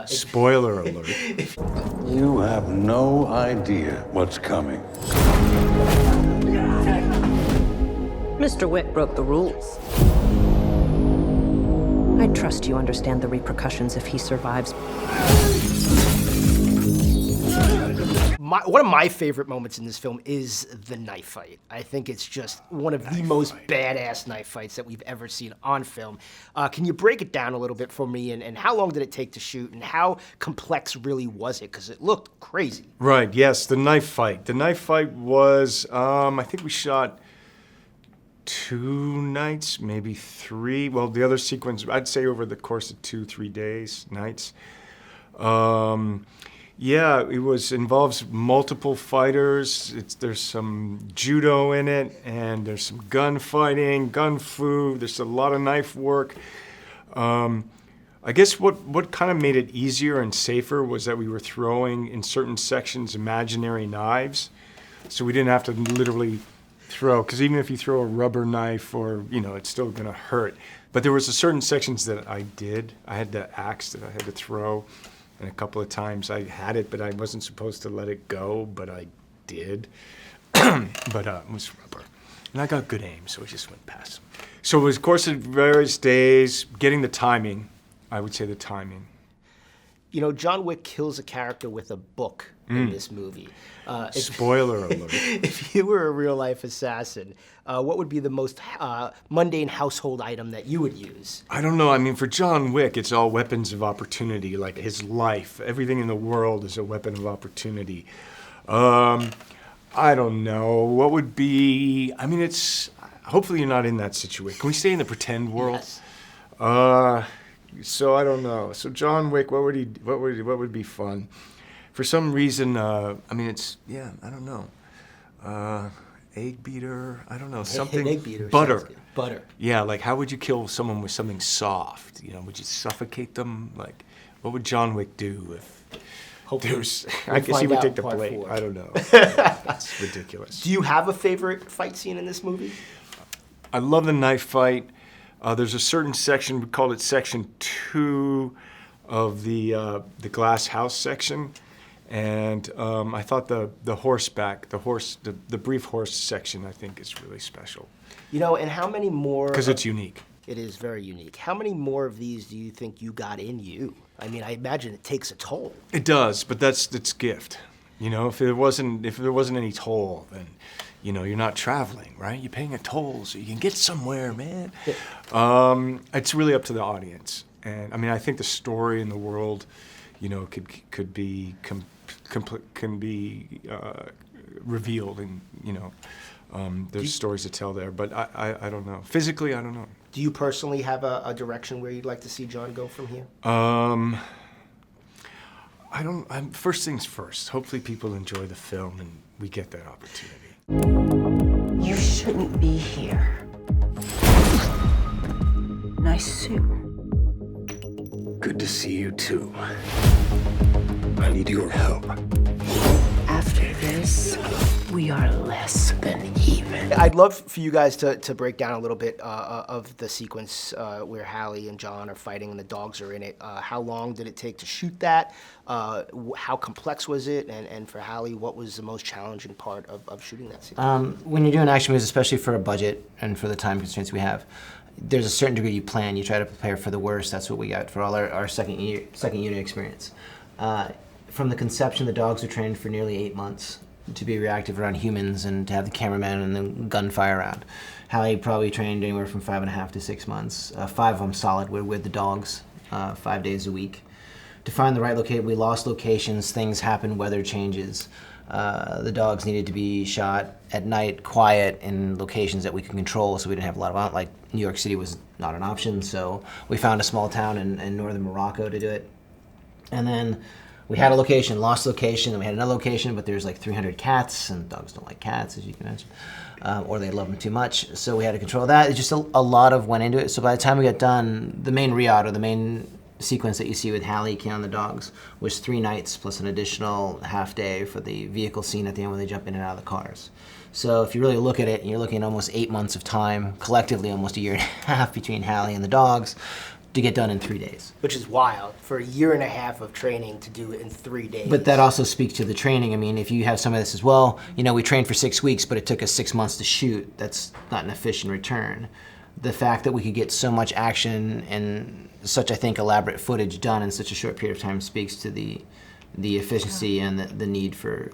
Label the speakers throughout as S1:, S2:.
S1: Spoiler alert.
S2: You have no idea what's coming.
S3: Mr. Wick broke the rules. I trust you understand the repercussions if he survives.
S4: One of my favorite moments in this film is the knife fight. I think it's just one of the most badass knife fights that we've ever seen on film. Can you break it down a little bit for me, and how long did it take to shoot, and how complex really was it? Because it looked crazy.
S1: Right, yes, the knife fight. The knife fight was, I think we shot 2 nights, maybe 3. Well, the other sequence, I'd say over the course of 2-3 days, nights. Yeah, it involves multiple fighters. There's some judo in it, and there's some gunfighting, gun fu. There's a lot of knife work. I guess what kind of made it easier and safer was that we were throwing in certain sections imaginary knives, so we didn't have to literally throw. Because even if you throw a rubber knife, or it's still gonna hurt. But there was a certain sections that I did. I had the axe that I had to throw. And a couple of times I had it, but I wasn't supposed to let it go, but I did. But it was rubber. And I got good aim, so it just went past him. So it was, of course, of various days, getting the timing. I would say the timing.
S4: John Wick kills a character with a book in this movie.
S1: Spoiler alert.
S4: If you were a real-life assassin, what would be the most mundane household item that you would use?
S1: I don't know. I mean, for John Wick, it's all weapons of opportunity, like his life. Everything in the world is a weapon of opportunity. I don't know. What would be... I mean, hopefully you're not in that situation. Can we stay in the pretend world?
S4: Yes.
S1: So I don't know. So John Wick, what would be fun? For some reason, I don't know. Egg beater, I don't know, something.
S4: Egg beater.
S1: Butter.
S4: Butter.
S1: Yeah, like how would you kill someone with something soft? Would you suffocate them? Like, what would John Wick do if there's... I guess he would take the blame. I don't know. That's ridiculous.
S4: Do you have a favorite fight scene in this movie?
S1: I love the knife fight. There's a certain section, we called it section 2 of the glass house section. And I thought the horseback, the brief horse section, I think is really special.
S4: And how many more...
S1: Because it's unique.
S4: It is very unique. How many more of these do you think you got in you? I mean, I imagine it takes a toll.
S1: It does, but that's gift. If there wasn't any toll, then you're not traveling, right? You're paying a toll so you can get somewhere, man. It's really up to the audience, and I mean, I think the story in the world, could be can be revealed, and there's stories to tell there. But I don't know. Physically, I don't know.
S4: Do you personally have a direction where you'd like to see John go from here?
S1: I don't. First things first. Hopefully, people enjoy the film and we get that opportunity.
S3: You shouldn't be here. Nice suit.
S2: Good to see you too. I need your help.
S3: After this, we are less than even.
S4: I'd love for you guys to break down a little bit of the sequence where Halle and John are fighting and the dogs are in it. How long did it take to shoot that? How complex was it? And for Halle, what was the most challenging part of shooting that sequence?
S5: When you're doing action movies, especially for a budget and for the time constraints we have, there's a certain degree you plan. You try to prepare for the worst. That's what we got for all our second unit experience. From the conception, the dogs were trained for nearly 8 months to be reactive around humans and to have the cameraman and the gunfire around. Halle probably trained anywhere from 5.5 to 6 months. 5 of them solid were with the dogs, 5 days a week. To find the right location, we lost locations, things happen, weather changes. The dogs needed to be shot at night, quiet, in locations that we could control, so we didn't have a lot of, like New York City was not an option, so we found a small town in northern Morocco to do it. And then we had a location, lost location, and we had another location, but there's like 300 cats, and dogs don't like cats, as you can imagine, or they love them too much, so we had to control that. It's just a lot of went into it, so by the time we got done, the main riad, or the main sequence that you see with Halle, Keanu, and the dogs was 3 nights plus an additional half day for the vehicle scene at the end when they jump in and out of the cars. So if you really look at it, you're looking at almost 8 months of time, collectively almost a year and a half between Halle and the dogs, to get done in 3 days.
S4: Which is wild for a year and a half of training to do it in 3 days.
S5: But that also speaks to the training. I mean, if you have some of this as well, you know, we trained for 6 weeks, but it took us 6 months to shoot. That's not an efficient return. The fact that we could get so much action and such, I think, elaborate footage done in such a short period of time speaks to the efficiency and the need for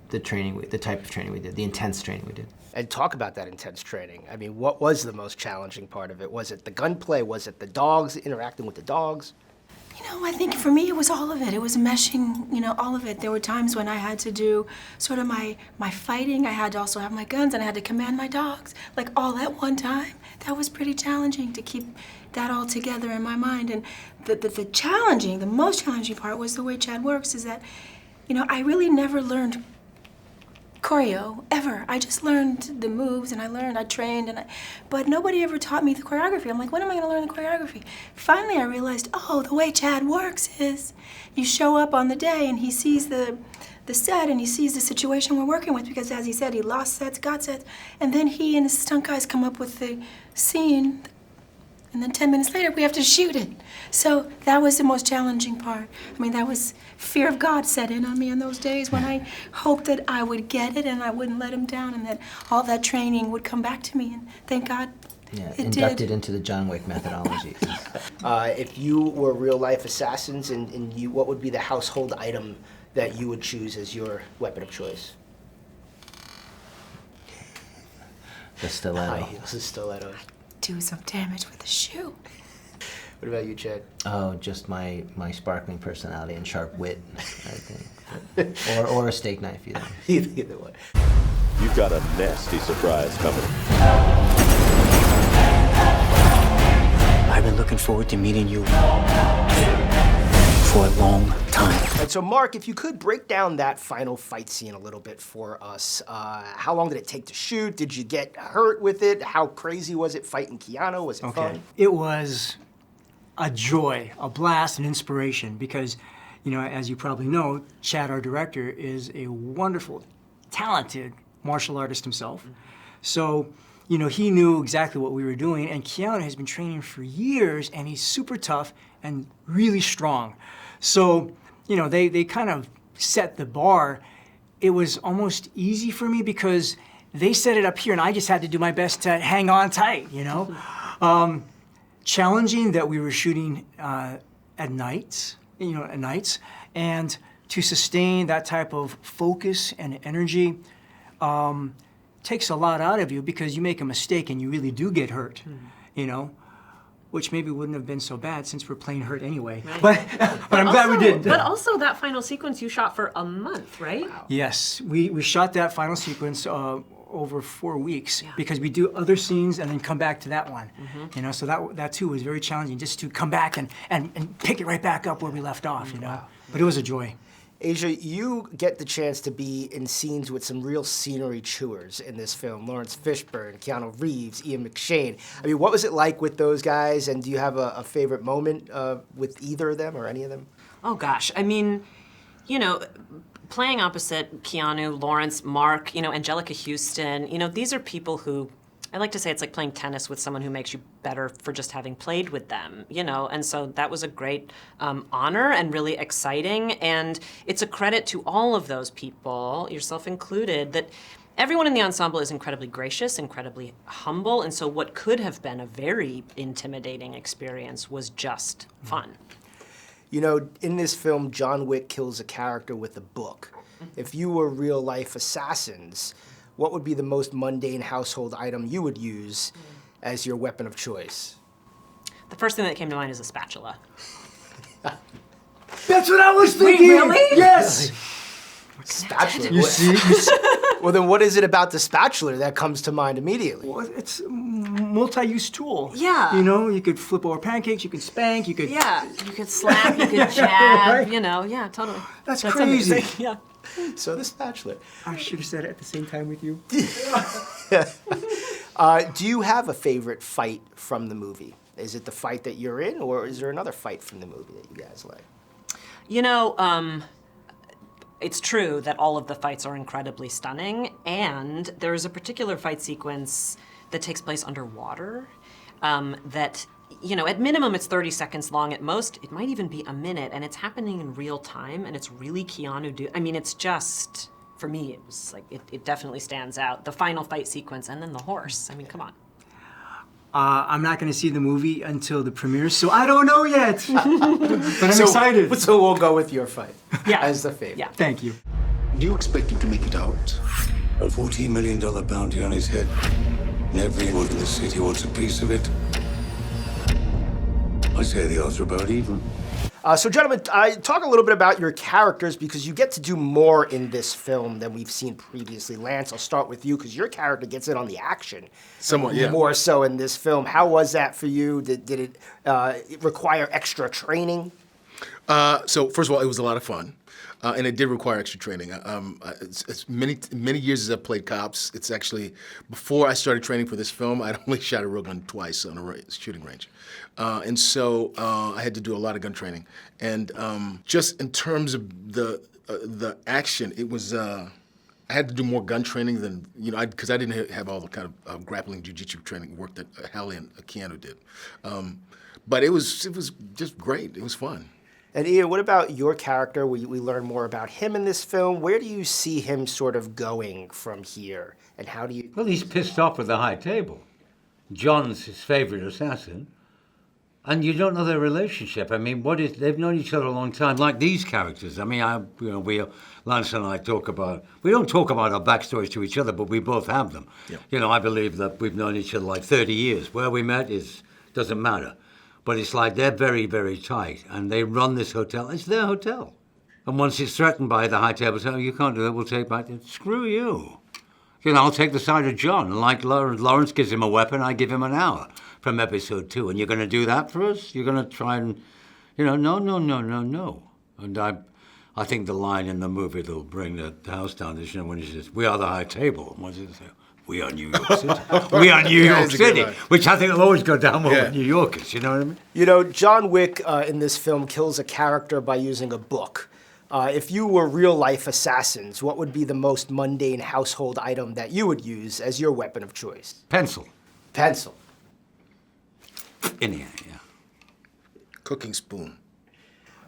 S5: the training, the type of training we did, the intense training we did.
S4: And talk about that intense training. I mean, what was the most challenging part of it? Was it the gunplay? Was it the dogs, interacting with the dogs?
S6: You know, I think for me it was all of it. It was meshing, you know, all of it. There were times when I had to do sort of my fighting. I had to also have my guns, and I had to command my dogs, like all at one time. That was pretty challenging to keep that all together in my mind. And the most challenging part was the way Chad works is that, you know, I really never learned choreo, ever. I just learned the moves, and I trained, but nobody ever taught me the choreography. I'm like, when am I gonna learn the choreography? Finally, I realized, oh, the way Chad works is you show up on the day, and he sees the set, and he sees the situation we're working with, because as he said, he lost sets, got sets, and then he and his stunt guys come up with the scene, and then 10 minutes later, we have to shoot it. So that was the most challenging part. I mean, that was fear of God set in on me in those days when I hoped that I would get it and I wouldn't let him down, and that all that training would come back to me, and thank God it
S5: Inducted
S6: did.
S5: into the John Wick methodology.
S4: If you were real-life assassins, and you, what would be the household item that you would choose as your weapon of choice?
S5: The stiletto.
S4: This is stiletto.
S6: Do some damage with the shoe.
S4: What about you, Chad?
S5: Oh, just my sparkling personality and sharp wit, I think. or a steak knife, either.
S4: Either way.
S7: You've got a nasty surprise coming.
S2: I've been looking forward to meeting you for a long time.
S4: And so, Mark, if you could break down that final fight scene a little bit for us. How long did it take to shoot? Did you get hurt with it? How crazy was it fighting Keanu? Was it fun?
S8: It was a joy, a blast, an inspiration, because, you know, as you probably know, Chad, our director, is a wonderful, talented martial artist himself. So, you know, he knew exactly what we were doing, and Keanu has been training for years, and he's super tough and really strong. So, you know, they kind of set the bar. It was almost easy for me because they set it up here, and I just had to do my best to hang on tight, you know? Challenging that we were shooting at nights, and to sustain that type of focus and energy takes a lot out of you, because you make a mistake and you really do get hurt, you know? Which maybe wouldn't have been so bad since we're playing hurt anyway. Right. But I'm glad we did.
S9: But also that final sequence you shot for a month, right? Wow.
S8: Yes, we shot that final sequence over 4 weeks, because we do other scenes and then come back to that one. You know, so that too was very challenging, just to come back and pick it right back up where we left off, you know. Wow. But it was a joy.
S4: Asia, you get the chance to be in scenes with some real scenery chewers in this film. Lawrence Fishburne, Keanu Reeves, Ian McShane. I mean, what was it like with those guys, and do you have a favorite moment with either of them or any of them?
S9: Oh gosh, I mean, you know, playing opposite Keanu, Lawrence, Mark, you know, Angelica Houston, you know, these are people who, I like to say it's like playing tennis with someone who makes you better for just having played with them, you know, and so that was a great honor and really exciting, and it's a credit to all of those people, yourself included, that everyone in the ensemble is incredibly gracious, incredibly humble, and so what could have been a very intimidating experience was just fun.
S4: You know, in this film, John Wick kills a character with a book. If you were real-life assassins, what would be the most mundane household item you would use as your weapon of choice?
S9: The first thing that came to mind is a spatula.
S8: That's what I was thinking!
S9: Wait, really?
S8: Yes!
S4: Spatula?
S8: You see?
S4: Well, then what is it about the spatula that comes to mind immediately?
S8: Well, it's a multi-use tool.
S9: Yeah.
S8: You know, you could flip over pancakes, you could spank, you could...
S9: Yeah, you could slap, you could jab,
S8: Right?
S9: you know, yeah, totally.
S8: That's crazy.
S9: Amazing. Yeah.
S4: So the spatula.
S8: I should have said it at the same time with you.
S4: Do you have a favorite fight from the movie? Is it the fight that you're in, or is there another fight from the movie that you guys like?
S9: You know, it's true that all of the fights are incredibly stunning, and there is a particular fight sequence that takes place underwater that you know, at minimum it's 30 seconds long. At most, it might even be a minute, and it's happening in real time, and it's really Keanu. I mean, it's just, for me, it was like, it definitely stands out. The final fight sequence, and then the horse. I mean, come on.
S8: I'm not going to see the movie until the premiere, so I don't know yet. But I'm excited.
S4: So we'll go with your fight
S8: Yeah.
S4: as the favorite.
S9: Yeah.
S8: Thank you.
S2: Do you expect him to make it out?
S10: A $14 million bounty on his head. And everyone in the city wants a piece of it. I say the odds are about even.
S4: So, gentlemen, talk a little bit about your characters because you get to do more in this film than we've seen previously. Lance, I'll start with you because your character gets in on the action.
S11: Somewhat, yeah.
S4: More so in this film. How was that for you? Did it require extra training?
S11: So, first of all, it was a lot of fun. And it did require extra training. It's many years as I've played cops. It's actually, before I started training for this film, I'd only shot a real gun twice on a shooting range. And so I had to do a lot of gun training. And just in terms of the action, it was, I had to do more gun training than, you know, because I didn't have all the kind of grappling jiu-jitsu training work that Halle and Keanu did. But it was just great. It was fun.
S4: And Ian, what about your character? We learn more about him in this film. Where do you see him sort of going from here? And how do you...
S12: Well, he's pissed off with the high table. John's his favorite assassin. And you don't know their relationship. I mean, they've known each other a long time, like these characters. I mean, Lance and I we don't talk about our backstories to each other, but we both have them.
S11: Yeah.
S12: You know, I believe that we've known each other like 30 years. Where we met doesn't matter. But it's like they're very, very tight, and they run this hotel. It's their hotel. And once it's threatened by the high table, say, you can't do that, we'll take back. Screw you. You know, I'll take the side of John. And like Lawrence gives him a weapon, I give him an hour from episode 2. And you're going to do that for us? You're going to try and, you know, no. And I think the line in the movie that'll bring the house down is, you know, when he says, we are the high table. And what does it say? We are New York City. We are New York City, which I think will always go down well with New Yorkers, you know what I mean?
S4: You know, John Wick in this film kills a character by using a book. If you were real-life assassins, what would be the most mundane household item that you would use as your weapon of choice?
S12: Pencil.
S4: Pencil.
S12: In here, yeah.
S11: Cooking spoon.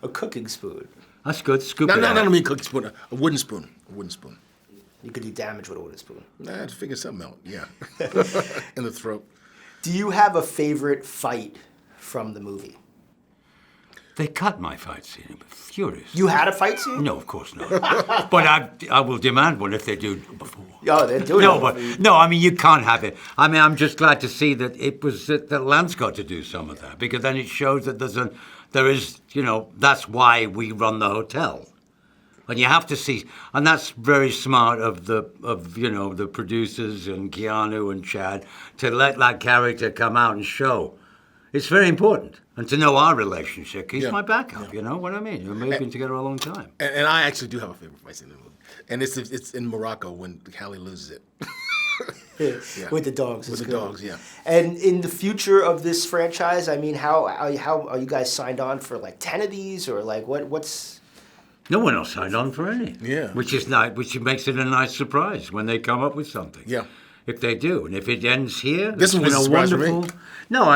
S4: A cooking spoon.
S12: That's good. Scoop
S11: No,
S12: it out.
S11: I don't mean cooking spoon. A wooden spoon. A wooden spoon.
S4: You could do damage with a wooden spoon.
S11: I had to figure something out, yeah. In the throat.
S4: Do you have a favorite fight from the movie?
S12: They cut my fight scene. I'm furious.
S4: You had a fight scene?
S12: No, of course not. But I will demand one if they do before.
S4: Oh, they're doing it.
S12: No, I mean, you can't have it. I mean, I'm just glad to see that that Lance got to do some of that, because then it shows that there is, you know, that's why we run the hotel. And you have to see, and that's very smart of the producers and Keanu and Chad to let that character come out and show. It's very important, and to know our relationship. He's my backup. You know what I mean? We've been together a long time.
S11: And I actually do have a favorite fight scene in the movie, and it's in Morocco when Halle loses it.
S4: Yeah. With the dogs.
S11: With the dogs, yeah.
S4: And in the future of this franchise, I mean, how are you guys signed on for like 10 of these, or like what's?
S12: No one else signed on for any.
S11: Yeah.
S12: Which is nice, which makes it a nice surprise when they come up with something.
S11: Yeah.
S12: If they do, and if it ends here,
S11: this was a surprise for me.
S12: No,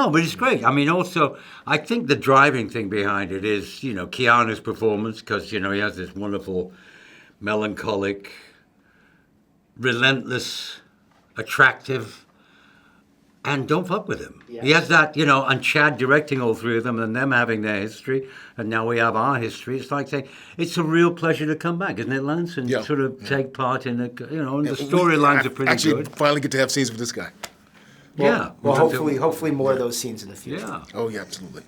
S12: but it's great. I mean, also, I think the driving thing behind it is, you know, Keanu's performance, because, you know, he has this wonderful, melancholic, relentless, attractive, and don't fuck with him. Yeah. He has that, you know, and Chad directing all three of them and them having their history, and now we have our history. It's like saying, it's a real pleasure to come back, isn't it, Lance? And sort of take part in the, you know, and the storylines are pretty
S11: actually
S12: good.
S11: Finally get to have scenes with this guy.
S4: Well, hopefully more of those scenes in the future.
S12: Yeah.
S11: Oh, yeah, absolutely.